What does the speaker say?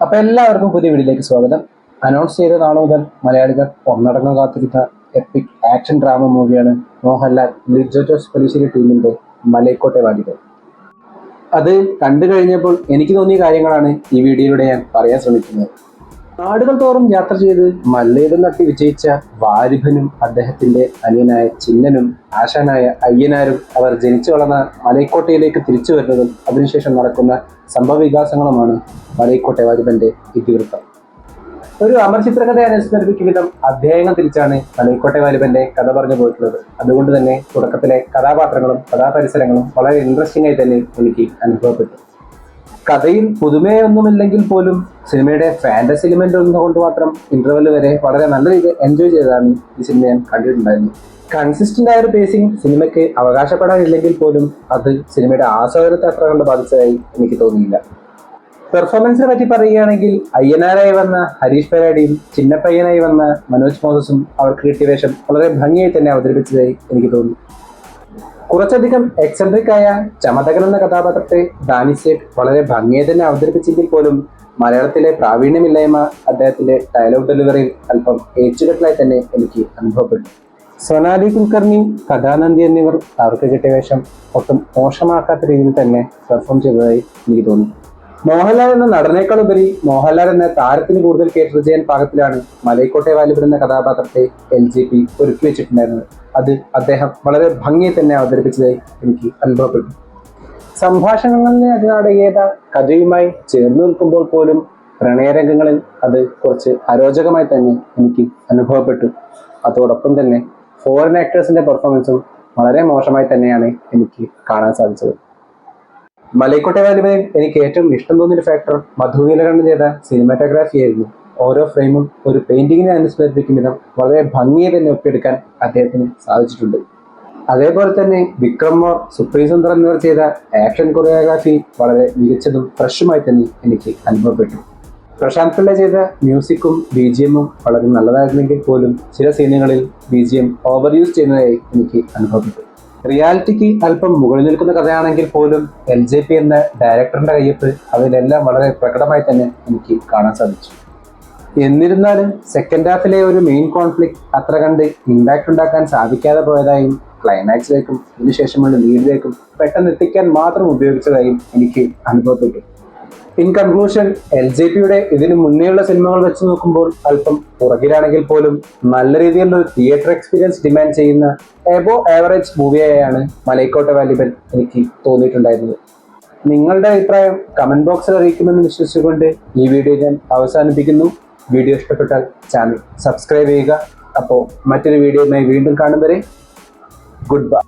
അപ്പൊ എല്ലാവർക്കും പുതിയ വീഡിയോയിലേക്ക് സ്വാഗതം. അനൗൺസ് ചെയ്ത നാളെ മുതൽ മലയാളികൾ ഒന്നടങ്കം കാത്തിരുന്ന എപ്പിക് ആക്ഷൻ ഡ്രാമ മൂവിയാണ് മോഹൻലാൽ ലിജോ ജോസ് പെല്ലിശ്ശേരി ടീമിന്റെ മലൈക്കോട്ടെ വാലിബൻ. അത് കണ്ടു കഴിഞ്ഞപ്പോൾ എനിക്ക് തോന്നിയ കാര്യങ്ങളാണ് ഈ വീഡിയോയിലൂടെ ഞാൻ പറയാൻ ശ്രമിക്കുന്നത്. നാടുകൾ തോറും യാത്ര ചെയ്ത് മല്ലേതം നട്ടി വിജയിച്ച വാലിബനും അദ്ദേഹത്തിന്റെ അനിയനായ ചിന്നനും ആശാനായ അയ്യനാരും അവർ ജനിച്ചു വളർന്ന മലൈക്കോട്ടയിലേക്ക് തിരിച്ചു വരുന്നതും അതിനുശേഷം നടക്കുന്ന സംഭവ വികാസങ്ങളുമാണ് മലൈക്കോട്ടെ വാലിബന്റെ ഇതിവൃത്തം. ഒരു അമർ ചിത്രകഥയെ അനുസ്മരിപ്പിക്കും വിധം അധ്യായങ്ങൾ തിരിച്ചാണ് മലൈക്കോട്ടെ വാലിബന്റെ കഥ പറഞ്ഞു പോയിട്ടുള്ളത്. അതുകൊണ്ട് തന്നെ തുടക്കത്തിലെ കഥാപാത്രങ്ങളും കഥാപരിസരങ്ങളും വളരെ ഇൻട്രസ്റ്റിംഗ് ആയി തന്നെ എനിക്ക് അനുഭവപ്പെട്ടു. കഥയിൽ പുതുമയൊന്നുമില്ലെങ്കിൽ പോലും സിനിമയുടെ ഫാന്റസി എലിമെന്റ് ഒന്നുകൊണ്ട് മാത്രം ഇന്റർവെല് വരെ വളരെ നല്ല രീതിയിൽ എൻജോയ് ചെയ്തതാണ് ഈ സിനിമ ഞാൻ കണ്ടിട്ടുണ്ടായിരുന്നത്. കൺസിസ്റ്റന്റ് ആയ ഒരു പേസിംഗ് സിനിമയ്ക്ക് അവകാശപ്പെടാനില്ലെങ്കിൽ പോലും അത് സിനിമയുടെ ആസ്വാദനത്തെ അത്ര കണ്ട് ബാധിച്ചതായി എനിക്ക് തോന്നിയില്ല. പെർഫോമൻസിനെ പറ്റി പറയുകയാണെങ്കിൽ അയ്യനാരായി വന്ന ഹരീഷ് പെരാഡിയും ചിന്നപ്പയ്യനായി വന്ന മനോജ് മോസസും അവർക്ക് കിട്ടിയ വേഷം വളരെ ഭംഗിയായി തന്നെ അവതരിപ്പിച്ചതായി എനിക്ക് തോന്നി. കുറച്ചധികം എക്സെൻട്രിക് ആയ ചമതകൻ എന്ന കഥാപാത്രത്തെ ദാനി സേഠ് വളരെ ഭംഗിയായി തന്നെ അവതരിപ്പിച്ചെങ്കിൽ പോലും മലയാളത്തിലെ പ്രാവീണ്യമില്ലായ്മ അദ്ദേഹത്തിന്റെ ഡയലോഗ് ഡെലിവറിയിൽ അല്പം ഏച്ചുകെട്ടലായി തന്നെ എനിക്ക് അനുഭവപ്പെട്ടു. സൊനാലി കുൽക്കർണി, കഥാനന്ദി എന്നിവർ അവർക്ക് കിട്ടിയ വേഷം ഒട്ടും മോശമാക്കാത്ത രീതിയിൽ തന്നെ പെർഫോം ചെയ്തതായി എനിക്ക് തോന്നി. മോഹൻലാൽ എന്ന നടനേക്കാളുപരി മോഹൻലാൽ എന്ന താരത്തിന് കൂടുതൽ കേറ്റർ ചെയ്യാൻ പാകത്തിലാണ് മലൈക്കോട്ടെ വാലിബൻ എന്ന കഥാപാത്രത്തെ LJP ഒരുക്കി വെച്ചിട്ടുണ്ടായിരുന്നത്. അത് അദ്ദേഹം വളരെ ഭംഗിയായി തന്നെ അവതരിപ്പിച്ചതായി എനിക്ക് അനുഭവപ്പെട്ടു. സംഭാഷണങ്ങളിലെ അതിനാടകീയത കഥയുമായി ചേർന്ന് നിൽക്കുമ്പോൾ പോലും പ്രണയരംഗങ്ങളിൽ അത് കുറച്ച് അരോചകമായി തന്നെ എനിക്ക് അനുഭവപ്പെട്ടു. അതോടൊപ്പം തന്നെ ഫോറിൻ ആക്ടേഴ്സിന്റെ പെർഫോമൻസും വളരെ മോശമായി തന്നെയാണ് എനിക്ക് കാണാൻ സാധിച്ചത്. മലൈക്കോട്ടെ വാലിബനിൽ എനിക്ക് ഏറ്റവും ഇഷ്ടം തോന്നിയ ഫാക്ടർ മധു നീലകണ്ഠൻ ചെയ്ത സിനിമാറ്റോഗ്രാഫി ആയിരുന്നു. ഓരോ ഫ്രെയിമും ഒരു പെയിന്റിങ്ങിനെ അനുസ്മരിപ്പിക്കും വിധം വളരെ ഭംഗിയെ തന്നെ ഒപ്പിയെടുക്കാൻ അദ്ദേഹത്തിന് സാധിച്ചിട്ടുണ്ട്. അതേപോലെ തന്നെ വിക്രം മോർ, സുപ്രീം സുന്ദർ എന്നിവർ ചെയ്ത ആക്ഷൻ കൊറിയോഗ്രാഫി വളരെ മികച്ചതും ഫ്രഷുമായി തന്നെ എനിക്ക് അനുഭവപ്പെട്ടു. പ്രശാന്ത് പിള്ള ചെയ്ത മ്യൂസിക്കും BGMഉം വളരെ നല്ലതായിരുന്നെങ്കിൽ പോലും ചില സീനുകളിൽ BGM ഓവർ യൂസ് ചെയ്യുന്നതായി എനിക്ക് അനുഭവപ്പെട്ടു. റിയാലിറ്റിക്ക് അല്പം മുകളിൽ നിൽക്കുന്ന കഥയാണെങ്കിൽ പോലും LJP എന്ന ഡയറക്ടറിന്റെ കയ്യൊപ്പ് അതിലെല്ലാം വളരെ പ്രകടമായി തന്നെ എനിക്ക് കാണാൻ സാധിച്ചു. എന്നിരുന്നാലും സെക്കൻഡ് ഹാഫിലെ ഒരു മെയിൻ കോൺഫ്ലിക്റ്റ് അത്ര കണ്ട് ഇമ്പാക്ട് ഉണ്ടാക്കാൻ സാധിക്കാതെ പോയതായും ക്ലൈമാക്സിലേക്കും ഇതിനുശേഷമുള്ള ലീഡിലേക്കും പെട്ടെന്ന് എത്തിക്കാൻ മാത്രം ഉപയോഗിച്ചതായും എനിക്ക് അനുഭവപ്പെട്ടു. ഇൻ കൺക്ലൂഷൻ, LJPയുടെ ഇതിനു മുന്നേയുള്ള സിനിമകൾ വെച്ച് നോക്കുമ്പോൾ അല്പം പുറകിലാണെങ്കിൽ പോലും നല്ല രീതിയിലുള്ള ഒരു തിയേറ്റർ എക്സ്പീരിയൻസ് ഡിമാൻഡ് ചെയ്യുന്ന എബോ ആവറേജ് മൂവിയായാണ് മലൈക്കോട്ടെ വാലിബൻ എനിക്ക് തോന്നിയിട്ടുണ്ടായിരുന്നത്. നിങ്ങളുടെ അഭിപ്രായം കമന്റ് ബോക്സിൽ അറിയിക്കുമെന്ന് വിശ്വസിച്ചുകൊണ്ട് ഈ വീഡിയോ ഞാൻ അവസാനിപ്പിക്കുന്നു. വീഡിയോ ഇഷ്ടപ്പെട്ടാൽ ചാനൽ സബ്സ്ക്രൈബ് ചെയ്യുക. അപ്പോൾ മറ്റൊരു വീഡിയോയുമായി വീണ്ടും കാണും വരെ ഗുഡ് ബൈ.